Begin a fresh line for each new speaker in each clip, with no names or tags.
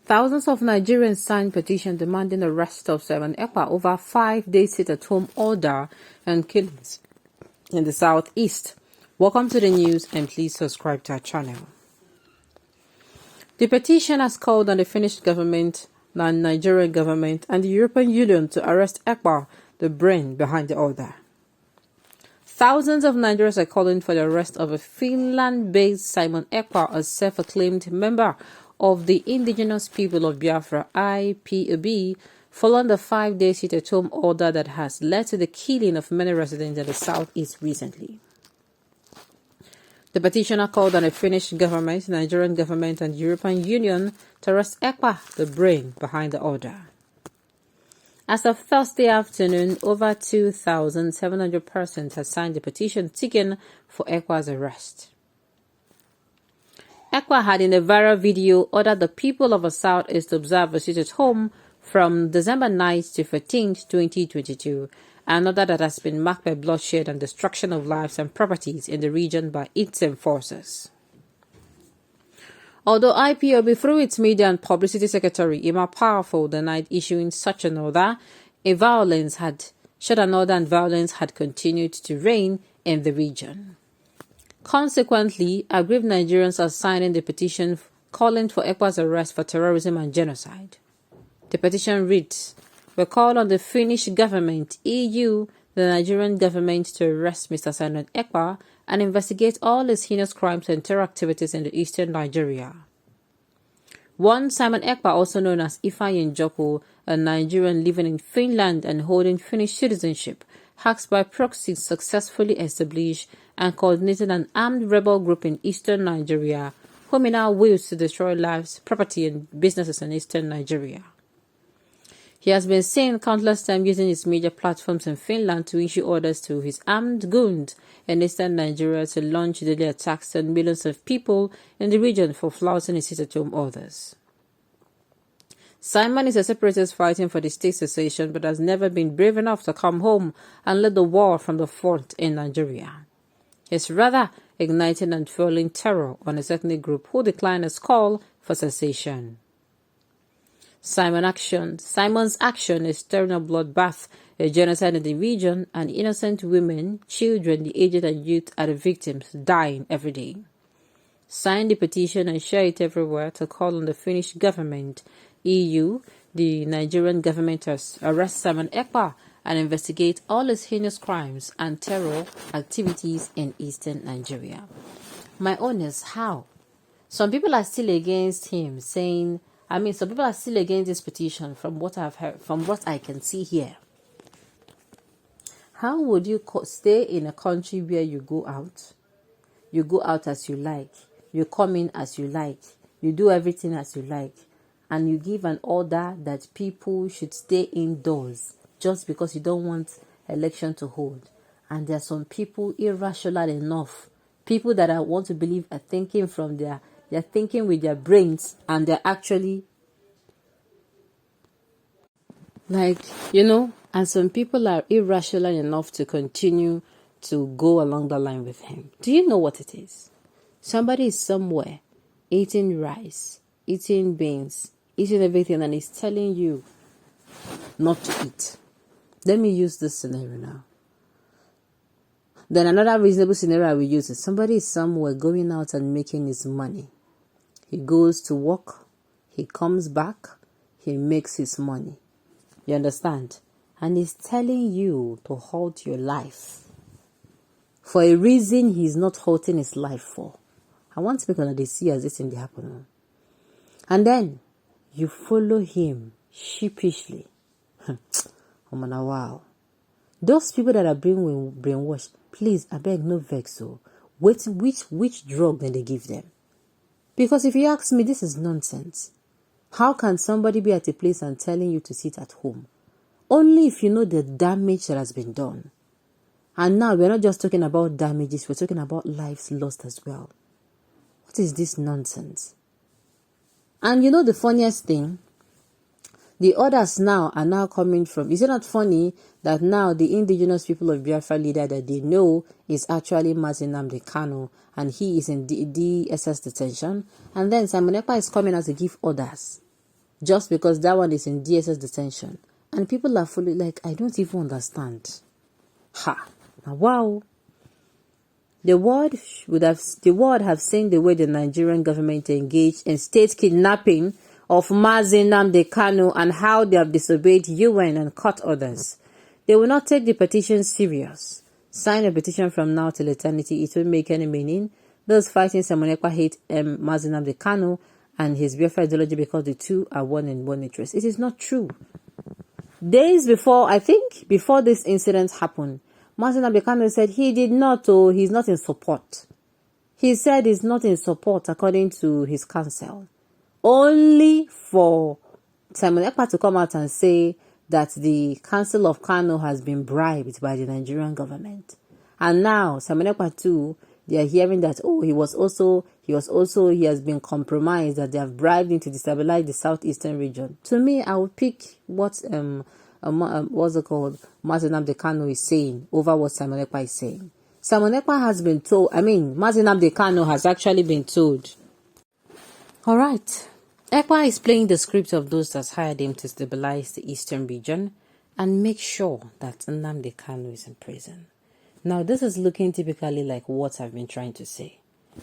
Thousands of Nigerians signed petition demanding the arrest of Simon Ekpa over 5-day sit-at-home order and killings in the southeast. Welcome to the news and please subscribe to our channel. The petition has called on the Finnish government, the Nigerian government and the European Union to arrest Ekpa, the brain behind the order. Thousands of Nigerians are calling for the arrest of a Finland-based Simon Ekpa, a self-acclaimed member of the indigenous people of Biafra, IPOB, following the 5-day sit-at-home order that has led to the killing of many residents in the southeast recently. The petitioner called on the Finnish government, Nigerian government and European Union to arrest Ekpa, the brain behind the order. As of Thursday afternoon, over 2,700 persons have signed the petition seeking for Ekpa's arrest. Ekpa had in a viral video ordered the people of the Southeast to observe a sit-at-home from December 9th to 14th, 2022, an order that has been marked by bloodshed and destruction of lives and properties in the region by its enforcers. Although IPOB, through its media and publicity secretary, Emma Powerful, denied issuing such an order, violence had continued to reign in the region. Consequently, aggrieved Nigerians are signing the petition calling for Ekpa's arrest for terrorism and genocide. The petition reads, "We call on the Finnish government, EU, the Nigerian government to arrest Mr. Simon Ekpa and investigate all his heinous crimes and terror activities in the eastern Nigeria." One Simon Ekpa, also known as Ifeanyi Njoku, a Nigerian living in Finland and holding Finnish citizenship, has by proxy successfully established and coordinated an armed rebel group in eastern Nigeria, whom he now wills to destroy lives, property, and businesses in eastern Nigeria. He has been seen countless times using his media platforms in Finland to issue orders to his armed goons in eastern Nigeria to launch deadly attacks on millions of people in the region for flouting his sit-at-home orders. Simon is a separatist fighting for the state secession but has never been brave enough to come home and lead the war from the front in Nigeria. He's rather igniting and fueling terror on a ethnic group who declined his call for cessation. Simon's action is stirring a bloodbath, a genocide in the region, and innocent women, children, the aged and youth are the victims, dying every day. Sign the petition and share it everywhere to call on the Finnish government, EU, the Nigerian government to arrest Simon Ekpa and investigate all his heinous crimes and terror activities in eastern Nigeria. My own is how? Some people are still against him, some people are still against this petition from what I've heard, from what I can see here. How would you stay in a country where you go out? You go out as you like. You come in as you like. You do everything as you like. And you give an order that people should stay indoors just because you don't want election to hold. And there are some people irrational enough, people that I want to believe are thinking they're thinking with their brains and they're actually and some people are irrational enough to continue to go along the line with him. Do you know what it is? Somebody is somewhere eating rice, eating beans, eating everything, and he's telling you not to eat. Let me use this scenario now. Then another reasonable scenario I will use is somebody is somewhere going out and making his money. He goes to work, he comes back, he makes his money. You understand? And he's telling you to halt your life for a reason he's not halting his life for. I want to make another see as this thing happen. And then you follow him sheepishly. Wow. Those people that are being brainwashed, please, I beg, no vex. So, which drug then they give them? Because if you ask me, this is nonsense. How can somebody be at a place and telling you to sit at home? Only if you know the damage that has been done. And now we're not just talking about damages, we're talking about lives lost as well. What is this nonsense? And you know the funniest thing? The orders now are now coming from, is it not funny that now the indigenous people of Biafra leader that they know is actually Mazi Nnamdi Kanu and he is in DSS detention, and then Simon Ekpa is coming out to give orders. just because that one is in DSS detention. And people are fully like, I don't even understand. Ha! Wow! The world have seen the way the Nigerian government engaged in state kidnapping of Mazi Nnamdi Kanu and how they have disobeyed UN and caught others. They will not take the petition serious. Sign a petition from now till eternity. It won't make any meaning. Those fighting Simon Ekpa hate Mazi Nnamdi Kanu and his welfare ideology because the two are one in one interest. It is not true. Days before, I think, before this incident happened, Mazi Nnamdi Kanu said he did not, he's not in support. He said he's not in support according to his counsel. Only for Simon Ekpa to come out and say that the council of Kanu has been bribed by the Nigerian government. And now, Simon Ekpa too, they are hearing that, he has been compromised, that they have bribed him to destabilize the southeastern region. To me, I would pick what's it called, Mazi Nnamdi Kanu is saying over what Simon Ekpa is saying. Simon Ekpa has been told, Mazi Nnamdi Kanu has actually been told. Alright, Ekpa is playing the script of those that hired him to stabilize the eastern region and make sure that Nnamdi Kanu is in prison. Now, this is looking typically like what I've been trying to say.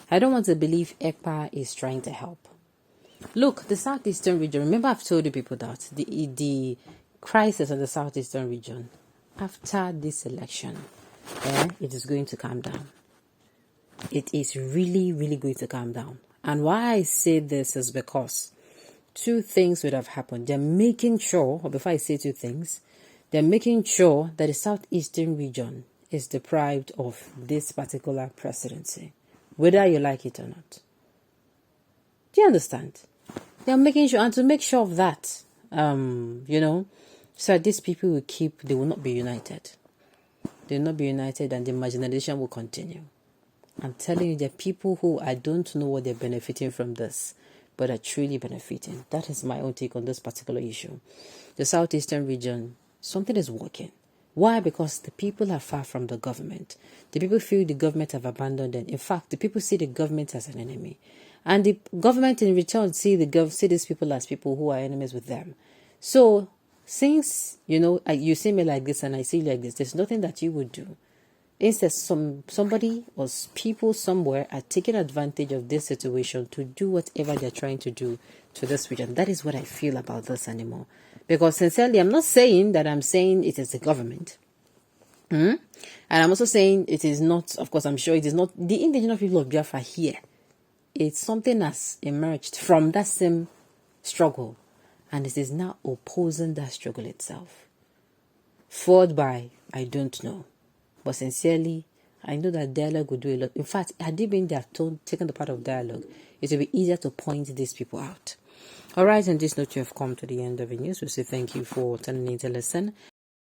I don't want to believe Ekpa is trying to help. Look, the southeastern region, remember I've told you people that the crisis in the southeastern region, after this election, it is going to calm down. It is really, really going to calm down. And why I say this is because two things would have happened. They're making sure, or before I say two things, they're making sure that the southeastern region is deprived of this particular presidency, whether you like it or not. Do you understand? They're making sure, and to make sure of that, so that these people they will not be united. They will not be united, and the marginalization will continue. I'm telling you, there are people who I don't know what they're benefiting from this, but are truly benefiting. That is my own take on this particular issue. The southeastern region, something is working. Why? Because the people are far from the government. The people feel the government have abandoned them. In fact, the people see the government as an enemy. And the government in return see these people as people who are enemies with them. So, since, you see me like this and I see you like this, there's nothing that you would do. Instead, somebody or people somewhere are taking advantage of this situation to do whatever they're trying to do to this region. That is what I feel about this anymore. Because sincerely, I'm not saying that I'm saying it is the government. And I'm also saying it is not, of course, I'm sure it is not the indigenous people of Biafra here. It's something that's emerged from that same struggle. And it is now opposing that struggle itself. Forward by, I don't know. But sincerely, I know that dialogue will do a lot. In fact, had they been taken the part of dialogue, it will be easier to point these people out. All right, on this note, you have come to the end of the news. We say thank you for turning in to listen.